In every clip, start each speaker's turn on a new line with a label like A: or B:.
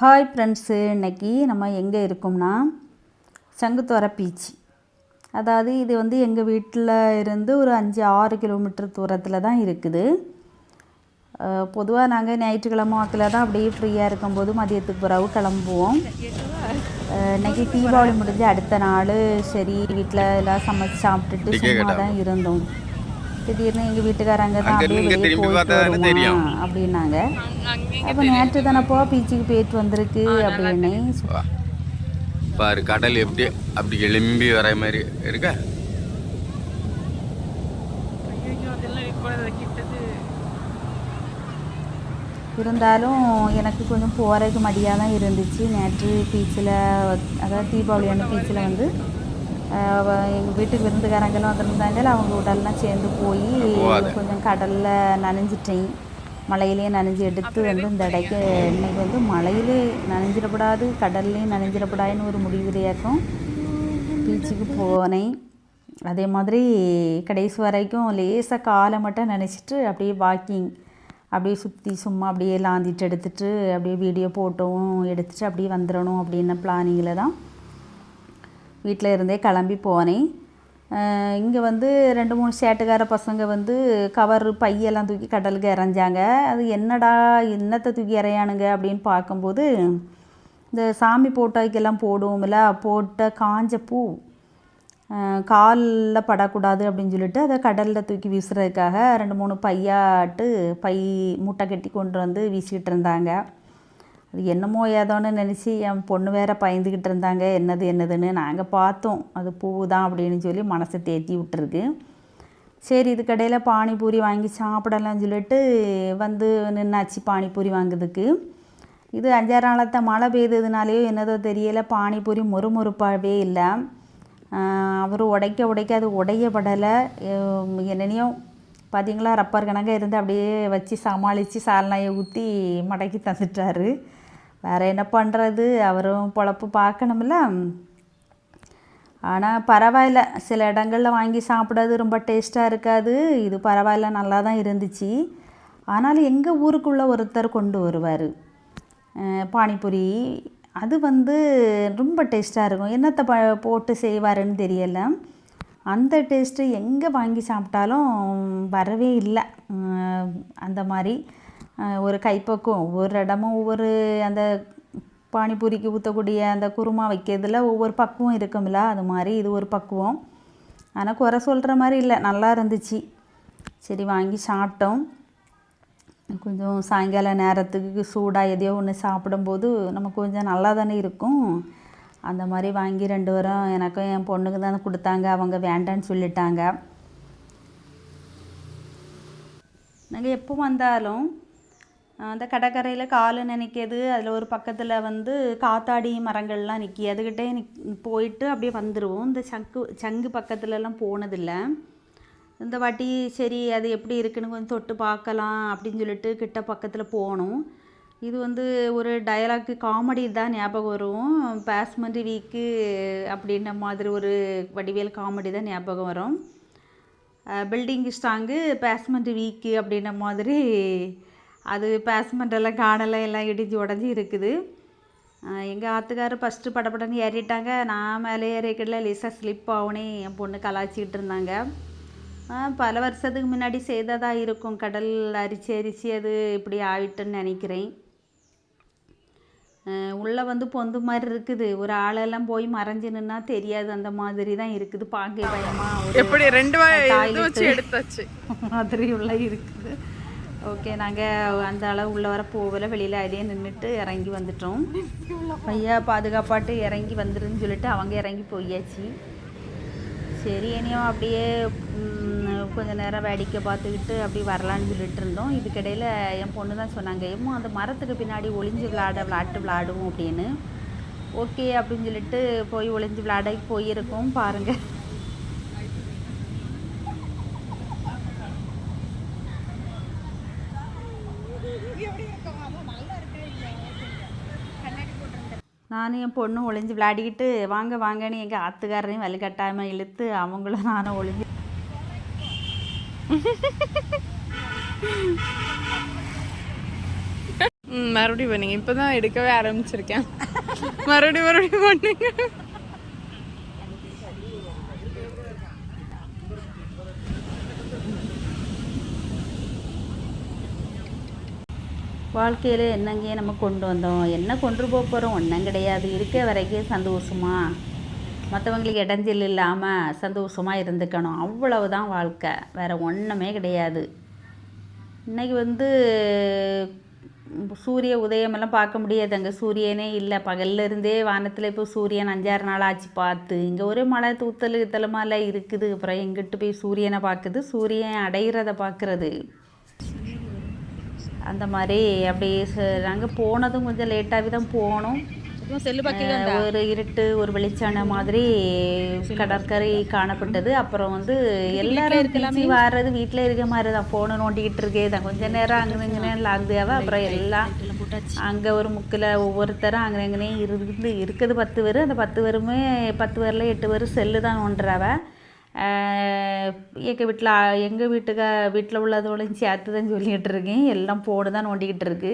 A: Hi friends, இன்றைக்கி நம்ம எங்கே இருக்கோம்னா சங்குத்தோரை பீச். அதாவது இது வந்து எங்கள் வீட்டில் இருந்து ஒரு 5-6 கிலோமீட்டர் தூரத்தில் தான் இருக்குது. பொதுவாக நாங்கள் ஞாயிற்றுக்கிழமை வாக்கில் தான் அப்படியே ஃப்ரீயாக இருக்கும்போது மதியத்துக்கு பிறகு கிளம்புவோம். இன்றைக்கி தீபாவளி முடிஞ்சு அடுத்த நாள் சரி வீட்டில் எல்லாம் சமைச்சு சாப்பிட்டுட்டு சும்மா தான் இருந்தோம். திடீர்னு எங்கள் வீட்டுக்காரங்க தான் அப்படியே வெளியே போயிட்டு வருவோம் அப்படின்னாங்க. அப்போ நேற்று தானப்போ பீச்சுக்கு போயிட்டு வந்திருக்கு அப்படின்னு
B: பாரு. கடல் எப்படி அப்படி எழும்பி வர மாதிரி இருக்க.
A: இருந்தாலும் எனக்கு கொஞ்சம் போகிறதுக்கு மடியாக தான் இருந்துச்சு. நேற்று பீச்சில், அதாவது தீபாவளியான பீச்சில் வந்து எங்கள் வீட்டுக்கு விருந்துக்காரங்கெல்லாம் வந்துருந்தாங்க. அவங்க உடல்லாம் சேர்ந்து போய் கொஞ்சம் கடலில் நனைஞ்சிட்டேன். மழையிலே நனைஞ்சி எடுத்து வந்து இந்த இடைக்கு இன்றைக்கி வந்து மழையிலே நனைஞ்சிடக்கூடாது, கடல்லையும் நனைஞ்சிடக்கூடாதுன்னு ஒரு முடிவுரையாக்கும் பீச்சுக்கு போனேன். அதே மாதிரி கடைசி வரைக்கும் லேசாக காலை மட்டும் நினச்சிட்டு அப்படியே வாக்கிங் அப்படியே சுற்றி சும்மா அப்படியே லாந்திட்டு எடுத்துகிட்டு அப்படியே வீடியோ போட்டோவும் எடுத்துகிட்டு அப்படியே வந்துடணும் அப்படின்ன பிளானிங்கில் தான் வீட்டில் இருந்தே கிளம்பி போனேன். இங்கே வந்து 2-3 சேட்டுக்கார பசங்க வந்து கவர் பையெல்லாம் தூக்கி கடலுக்கு இறஞ்சாங்க. அது என்னத்தை தூக்கி இறையானுங்க அப்படின்னு பார்க்கும்போது இந்த சாமி போட்டோக்கெல்லாம் போடுவோம்ல, போட்ட காஞ்ச பூ காலில் படக்கூடாது அப்படின்னு சொல்லிட்டு அதை கடலில் தூக்கி வீசுறதுக்காக 2-3 பை மூட்டை கட்டி கொண்டு வந்து வீசிக்கிட்டு இருந்தாங்க. அது என்னமோ ஏதோன்னு நினச்சி என் பொண்ணு வேறு பயந்துக்கிட்டு இருந்தாங்க. என்னதுன்னு நாங்கள் பார்த்தோம். அது பூ தான் அப்படின்னு சொல்லி மனசை தேத்தி விட்டுருக்கு. சரி, இதுக்கடையில் பானிபூரி வாங்கி சாப்பிடலாம்னு சொல்லிட்டு வந்து நின்னாச்சு பானிபூரி வாங்குறதுக்கு. இது 5-6 நாளத்தை மழை பெய்ததுனாலேயோ என்னதோ தெரியலை, பானிபூரி மொறுமொறுப்பாகவே இல்லை. அவர் உடைக்க அது உடையப்படலை. என்னென்னையோ பார்த்திங்களா, ரப்பர் கணக்காக இருந்து அப்படியே வச்சு சமாளித்து சால்நாயை ஊற்றி மடக்கி தந்துட்டார். வேறு என்ன பண்ணுறது, அவரும் பொழப்பு பார்க்கணும்ல. ஆனால் பரவாயில்ல, சில இடங்களில் வாங்கி சாப்பிடாது ரொம்ப டேஸ்ட்டாக இருக்காது. இது பரவாயில்ல, நல்லா தான் இருந்துச்சு. ஆனாலும் எங்கள் ஊருக்குள்ளே ஒருத்தர் கொண்டு வருவார் பானிபூரி. அது வந்து ரொம்ப டேஸ்ட்டாக இருக்கும். என்னத்தை போட்டு செய்வாருன்னு தெரியலை. அந்த டேஸ்ட்டு எங்கே வாங்கி சாப்பிட்டாலும் வரவே இல்லை. அந்த மாதிரி ஒரு கைப்பக்குவம், ஒவ்வொரு இடமும் ஒவ்வொரு அந்த பானிபூரிக்கு ஊற்றக்கூடிய அந்த குருமா வைக்கிறதுல ஒவ்வொரு பக்குவம் இருக்கும்ல, அது மாதிரி இது ஒரு பக்குவம். ஆனால் குறை சொல்கிற மாதிரி இல்லை, நல்லா இருந்துச்சு. சரி, வாங்கி சாப்பிட்டோம். கொஞ்சம் சாயங்கால நேரத்துக்கு சூடாக எதையோ ஒன்று சாப்பிடும்போது நமக்கு கொஞ்சம் நல்லா தானே இருக்கும். அந்த மாதிரி வாங்கி 2 பேரும் எனக்கும் என் பொண்ணுக்கு தான் கொடுத்தாங்க. அவங்க வேண்டான்னு சொல்லிட்டாங்க. நாங்கள் எப்போ வந்தாலும் அந்த கடற்கரையில் கால் நினைக்கிது. அதில் ஒரு பக்கத்தில் வந்து காத்தாடி மரங்கள்லாம் நிற்கி, அதுக்கிட்டே போயிட்டு அப்படியே வந்துடுவோம். இந்த சங்கு பக்கத்துலலாம் போனதில்லை. இந்த வாட்டி சரி அது எப்படி இருக்குன்னு கொஞ்சம் தொட்டு பார்க்கலாம் அப்படின்னு சொல்லிட்டு கிட்ட பக்கத்தில் போனோம். இது வந்து ஒரு டயலாக்கு காமெடி தான் ஞாபகம் வரும். பேஸ்மெண்ட் வீக்கு அப்படின்ற மாதிரி ஒரு வடிவேல் காமெடி தான் ஞாபகம் வரும். பில்டிங் ஸ்ட்ராங்கு பேஸ்மெண்ட் வீக்கு அப்படின்ற மாதிரி. அது பேஸ்மெண்டெல்லாம் காணலை, எல்லாம் இடிஞ்சு உடஞ்சி இருக்குது. எங்கள் ஆத்துக்காரர் ஃபஸ்ட்டு படப்படன்னு ஏறிட்டாங்க. நான் மேலே ஏறிக்கல, லேசாக ஸ்லிப் ஆகுனே என் பொண்ணு கலாச்சிக்கிட்டு இருந்தாங்க. பல வருஷத்துக்கு முன்னாடி செய்ததாக இருக்கும். கடல் அரிச்சு அது இப்படி ஆகிட்டுன்னு நினைக்கிறேன். உள்ளே வந்து பொந்து மாதிரி இருக்குது. ஒரு ஆளெல்லாம் போய் மறைஞ்சு நின்னா தெரியாது, அந்த மாதிரி தான் இருக்குது. பாங்கை பயமாக
C: எப்படி 2 எடுத்தாச்சு
A: மாதிரி உள்ள இருக்குது. ஓகே, நாங்கள் அந்த அளவு உள்ள வர போகல, வெளியில் அதிலே நின்றுட்டு இறங்கி வந்துட்டோம். பையா பாதுகாப்பாட்டு இறங்கி வந்துருன்னு சொல்லிட்டு அவங்க இறங்கி போயாச்சு. சரி, இனியும் அப்படியே கொஞ்சம் நேரம் வேடிக்கை பார்த்துக்கிட்டு அப்படி வரலான்னு சொல்லிட்டு இருந்தோம். இதுக்கிடையில் என் பொண்ணு தான் சொன்னாங்க, ஏமோ அந்த மரத்துக்கு பின்னாடி ஒளிஞ்சு விளாடுவோம் அப்படின்னு. ஓகே அப்படின்னு சொல்லிட்டு போய் ஒளிஞ்சு விளாட போயிருக்கோம். பாருங்கள், நானும் என் பொண்ணும் ஒளிஞ்சு விளையாடிக்கிட்டு வாங்கன்னு எங்கள் ஆத்துக்காரரையும் வலுக்கட்டாயமாக இழுத்து அவங்களும் நானும் ஒளிஞ்சு
C: மறுபடியும் பண்ணீங்க. இப்பதான் எடுக்கவே ஆரம்பிச்சிருக்கேன். மறுபடியும் பண்ணுங்க.
A: வாழ்க்கையில் என்னங்க நம்ம கொண்டு வந்தோம், என்ன கொண்டு போக போகிறோம்? ஒன்றும் கிடையாது. இருக்க வரைக்கும் சந்தோஷமாக, மற்றவங்களுக்கு இடைஞ்சல் இல்லாமல் சந்தோஷமாக இருந்துக்கணும். அவ்வளவுதான் வாழ்க்கை, வேறு ஒன்றுமே கிடையாது. இன்றைக்கி வந்து சூரிய உதயமெல்லாம் பார்க்க முடியாது. அங்கே சூரியனே இல்லை. பகல்ல இருந்தே வானத்தில் இப்போ சூரியன் 5-6 நாள் ஆச்சு பார்த்து. இங்கே ஒரே மழை தூத்தல் இத்தலமாலாம் இருக்குது. அப்புறம் எங்கிட்டு போய் சூரியனை பார்க்குது, சூரியன் அடைகிறத பார்க்குறது. அந்த மாதிரி அப்படியே நாங்கள் போனதும் கொஞ்சம் லேட்டாகவே தான் போனோம். ஒரு இருட்டு ஒரு வெளிச்சான மாதிரி கடற்கரை காணப்பட்டது. அப்புறம் வந்து எல்லாரும் வர்றது வீட்டில் இருக்க மாதிரி தான், ஃபோனை நோண்டிக்கிட்டு இருக்கே தான். கொஞ்சம் நேரம் அங்கே இங்கே லாங்குதாவா. அப்புறம் எல்லாம் அங்கே ஒரு முக்கில் ஒவ்வொருத்தரும் அங்கே எங்கேனையும் இருக்குது 10 பேர். அந்த 10 பேருமே 10 பேரில் 8 பேர் செல்லு தான் நோண்டுறாவ. எங்கள் வீட்டில் உள்ளதோடையும் சேர்த்து தான் சொல்லிகிட்டு இருக்கேன். எல்லாம் ஃபோனு தான் நோண்டிக்கிட்டு இருக்கு.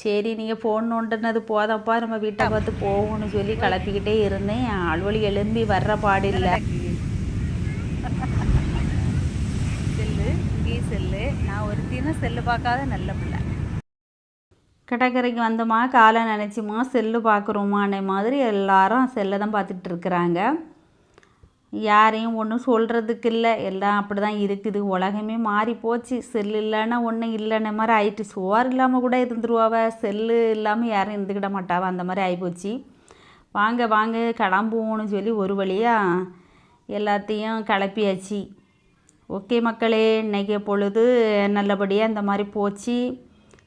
A: சரி, நீங்கள் ஃபோன் நோண்டினது போதப்பா, நம்ம வீட்டை பார்த்து போகணும்னு சொல்லி கிளப்பிக்கிட்டே இருந்தேன். ஆள்வழி எழும்பி வர்ற பாடில்லை. செல்லு நான் ஒருத்தினும் செல்லு பார்க்காத நல்ல பிள்ளை. கடற்கரைக்கு வந்தோமா, காலை நினச்சிமா, செல்லு பார்க்குறோமானே மாதிரி எல்லாரும் செல்லை தான் பார்த்துட்டு இருக்கிறாங்க. யாரையும் ஒன்றும் சொல்கிறதுக்கு இல்லை. எல்லாம் அப்படி தான் இருக்குது. உலகமே மாறி போச்சு. செல்லு இல்லைன்னா ஒன்றும் இல்லைன்ன மாதிரி ஆயிட்டு. சோறு இல்லாமல் கூட இருந்துருவாவ, செல்லு இல்லாமல் யாரும் இருந்துக்கிட மாட்டாவ. அந்த மாதிரி ஆகிப்போச்சு. வாங்க கிளம்புவோன்னு சொல்லி ஒரு வழியாக எல்லாத்தையும் கிளப்பியாச்சு. ஓகே மக்களே, இன்றைக்கி பொழுது நல்லபடியாக இந்த மாதிரி போச்சு.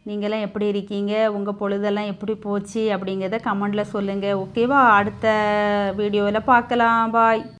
A: நீங்களாம் எப்படி இருக்கீங்க? உங்கள் பொழுதெல்லாம் எப்படி போச்சு அப்படிங்கிறத கமெண்டில் சொல்லுங்கள். ஓகேவா? அடுத்த வீடியோவில் பார்க்கலாம். பாய்.